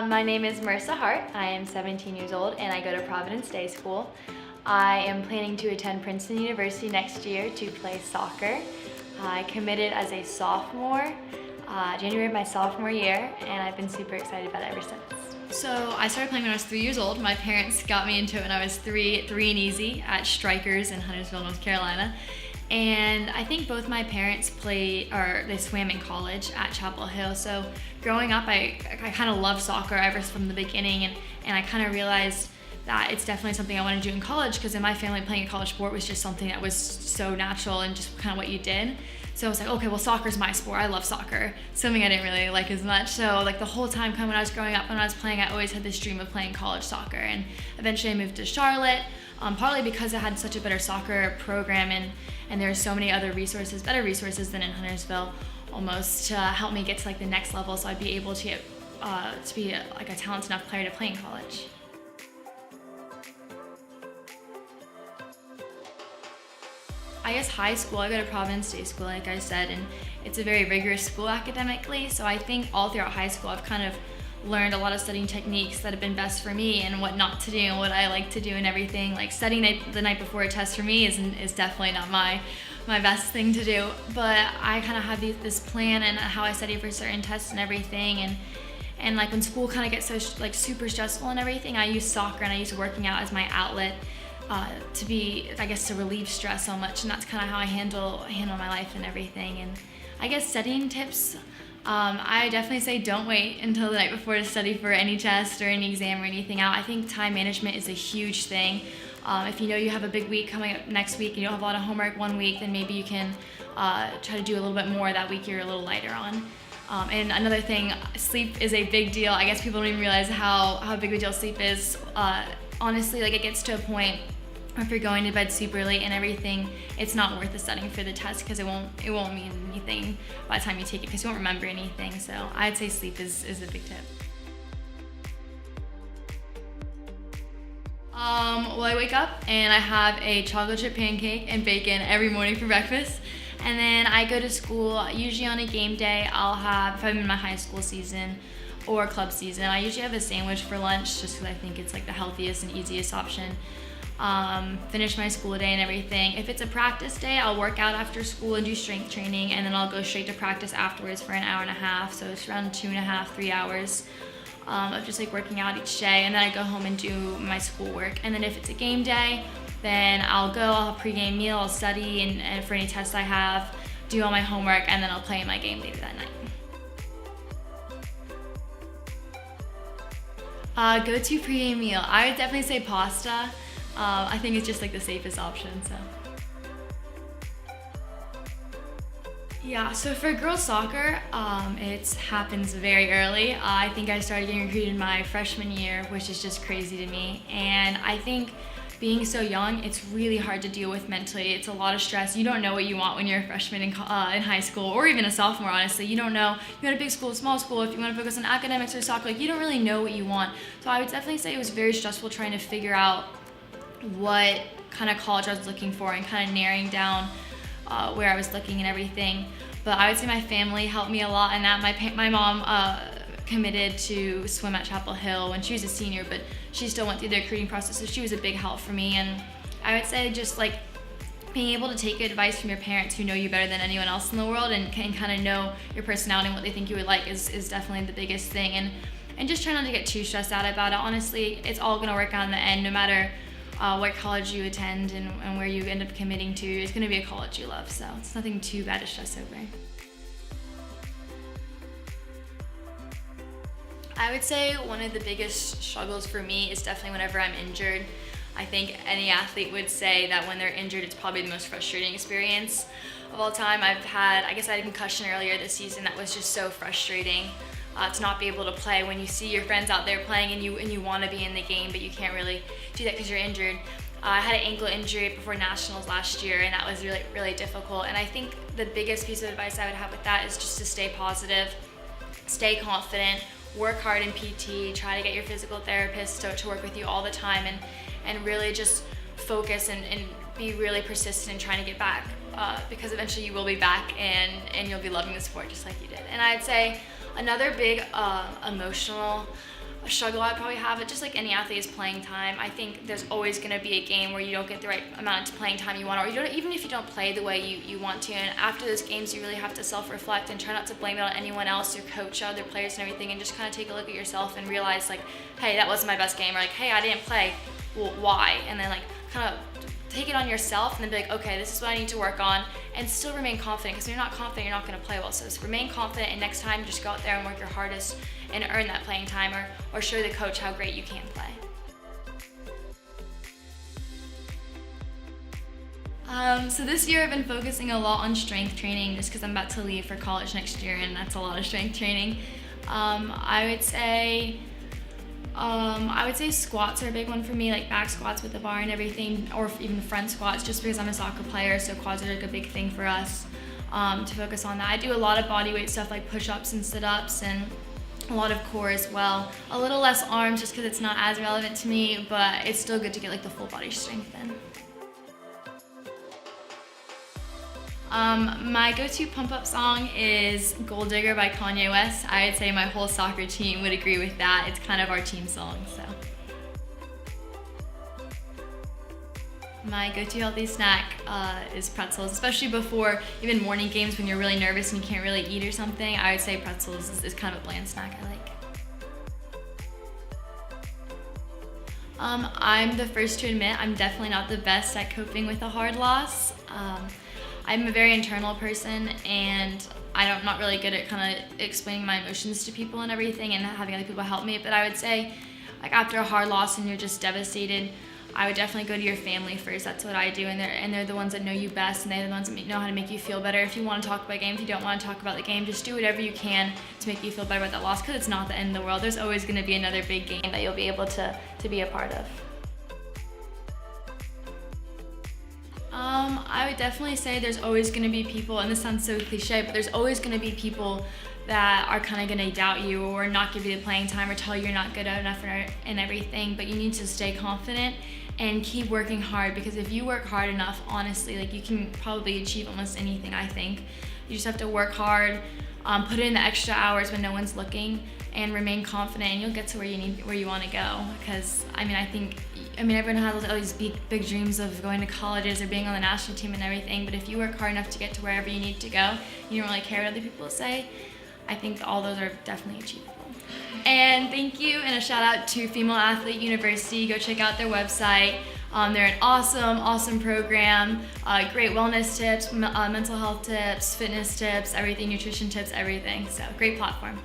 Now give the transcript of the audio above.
My name is Marissa Hart. I am 17 years old and I go to Providence Day School. I am planning to attend Princeton University next year to play soccer. I committed as a sophomore, January of my sophomore year, and I've been super excited about it ever since. So I started playing when I was 3 years old. My parents got me into it when I was three and easy at Strikers in Huntersville, North Carolina. And I think both my parents they swam in college at Chapel Hill. So growing up, I kind of loved soccer ever from the beginning, and I kind of realized that it's definitely something I want to do in college, because in my family playing a college sport was just something that was so natural and just kind of what you did. So I was like, okay, well, soccer's my sport. I love soccer. Swimming I didn't really like as much. So like the whole time when I was growing up, when I was playing, I always had this dream of playing college soccer. And eventually I moved to Charlotte, partly because I had such a better soccer program, and there are so many other resources, better resources than in Huntersville, almost to help me get to like the next level, so I'd be able to get to be like a talented enough player to play in college. I guess high school, I go to Providence Day School, like I said, and it's a very rigorous school academically, so I think all throughout high school I've kind of learned a lot of studying techniques that have been best for me and what not to do and what I like to do and everything. Like studying the night before a test for me is definitely not my best thing to do, but I kind of have this plan and how I study for certain tests and everything, and like when school kind of gets so like super stressful and everything, I use soccer and I use working out as my outlet to relieve stress so much, and that's kind of how I handle my life and everything. And I guess studying tips, I definitely say don't wait until the night before to study for any test or any exam or anything out. I think time management is a huge thing. If you know you have a big week coming up next week and you don't have a lot of homework one week, then maybe you can try to do a little bit more that week you're a little lighter on. And another thing, sleep is a big deal. I guess people don't even realize how big of a deal sleep is. Honestly, like it gets to a point if you're going to bed super late and everything, it's not worth the studying for the test, because it won't mean anything by the time you take it, because you won't remember anything. So I'd say sleep is a big tip. Well, I wake up and I have a chocolate chip pancake and bacon every morning for breakfast. And then I go to school. Usually on a game day, I'll have, if I'm in my high school season or club season, I usually have a sandwich for lunch, just because I think it's like the healthiest and easiest option. Finish my school day and everything. If it's a practice day, I'll work out after school and do strength training, and then I'll go straight to practice afterwards for an hour and a half. So it's around 2.5, 3 hours of just like working out each day, and then I go home and do my schoolwork. And then if it's a game day, then I'll have a pregame meal, I'll study and for any tests I have, do all my homework, and then I'll play in my game later that night. Go-to pregame meal, I would definitely say pasta. I think it's just like the safest option, so. Yeah, so for girls soccer, it happens very early. I think I started getting recruited my freshman year, which is just crazy to me. And I think being so young, it's really hard to deal with mentally. It's a lot of stress. You don't know what you want when you're a freshman in high school, or even a sophomore, honestly. You don't know, you go to big school, small school, if you want to focus on academics or soccer, like you don't really know what you want. So I would definitely say it was very stressful trying to figure out what kind of college I was looking for and kind of narrowing down where I was looking and everything. But I would say my family helped me a lot in that. My mom committed to swim at Chapel Hill when she was a senior, but she still went through the recruiting process, so she was a big help for me. And I would say just like being able to take advice from your parents who know you better than anyone else in the world and can kind of know your personality and what they think you would like is definitely the biggest thing. And just try not to get too stressed out about it. Honestly, it's all gonna work out in the end, no matter what college you attend and where you end up committing to. It's going to be a college you love, so it's nothing too bad to stress over. I would say one of the biggest struggles for me is definitely whenever I'm injured. I think any athlete would say that when they're injured, it's probably the most frustrating experience of all time. I had a concussion earlier this season that was just so frustrating. To not be able to play when you see your friends out there playing and you want to be in the game, but you can't really do that because you're injured. I had an ankle injury before nationals last year, and that was really, really difficult. And I think the biggest piece of advice I would have with that is just to stay positive, stay confident, work hard in PT, try to get your physical therapist to work with you all the time, and really just focus and be really persistent in trying to get back, because eventually you will be back and you'll be loving the sport just like you did. And I'd say another big emotional struggle I'd probably have, but just like any athlete is playing time. I think there's always going to be a game where you don't get the right amount of playing time you want, or you don't, even if you don't play the way you want to. And after those games, you really have to self-reflect and try not to blame it on anyone else, your coach, other players and everything, and just kind of take a look at yourself and realize like, hey, that wasn't my best game, or like, hey, I didn't play, well, why? And then like kind of take it on yourself and then be like, okay, this is what I need to work on, and still remain confident, because when you're not confident, you're not going to play well. So just remain confident, and next time just go out there and work your hardest and earn that playing time, or show the coach how great you can play. So this year I've been focusing a lot on strength training, just because I'm about to leave for college next year, and that's a lot of strength training. I would say squats are a big one for me, like back squats with the bar and everything, or even front squats, just because I'm a soccer player, so quads are like a big thing for us, to focus on that. I do a lot of body weight stuff like push-ups and sit-ups, and a lot of core as well. A little less arms just because it's not as relevant to me, but it's still good to get like the full body strength in. My go-to pump-up song is Gold Digger by Kanye West. I would say my whole soccer team would agree with that. It's kind of our team song, so. My go-to healthy snack is pretzels, especially before even morning games when you're really nervous and you can't really eat or something. I would say pretzels is kind of a bland snack I like. I'm the first to admit I'm definitely not the best at coping with a hard loss. I'm a very internal person, and I'm not really good at kind of explaining my emotions to people and everything and having other people help me. But I would say, like, after a hard loss and you're just devastated, I would definitely go to your family first. That's what I do, and they're the ones that know you best, and they're the ones that know how to make you feel better. If you want to talk about a game, if you don't want to talk about the game, just do whatever you can to make you feel better about that loss, because it's not the end of the world. There's always going to be another big game that you'll be able to be a part of. I would definitely say there's always going to be people, and this sounds so cliche, but there's always going to be people that are kind of going to doubt you or not give you the playing time or tell you you're not good enough and everything, but you need to stay confident and keep working hard, because if you work hard enough, honestly, like, you can probably achieve almost anything, I think. You just have to work hard, put in the extra hours when no one's looking, and remain confident, and you'll get to where you want to go. Because I think everyone has all these big dreams of going to colleges or being on the national team and everything, but if you work hard enough to get to wherever you need to go, you don't really care what other people say, I think all those are definitely achievable. And thank you, and a shout out to Female Athlete University. Go check out their website. They're an awesome program. Great wellness tips, mental health tips, fitness tips, everything, nutrition tips, everything. So great platform.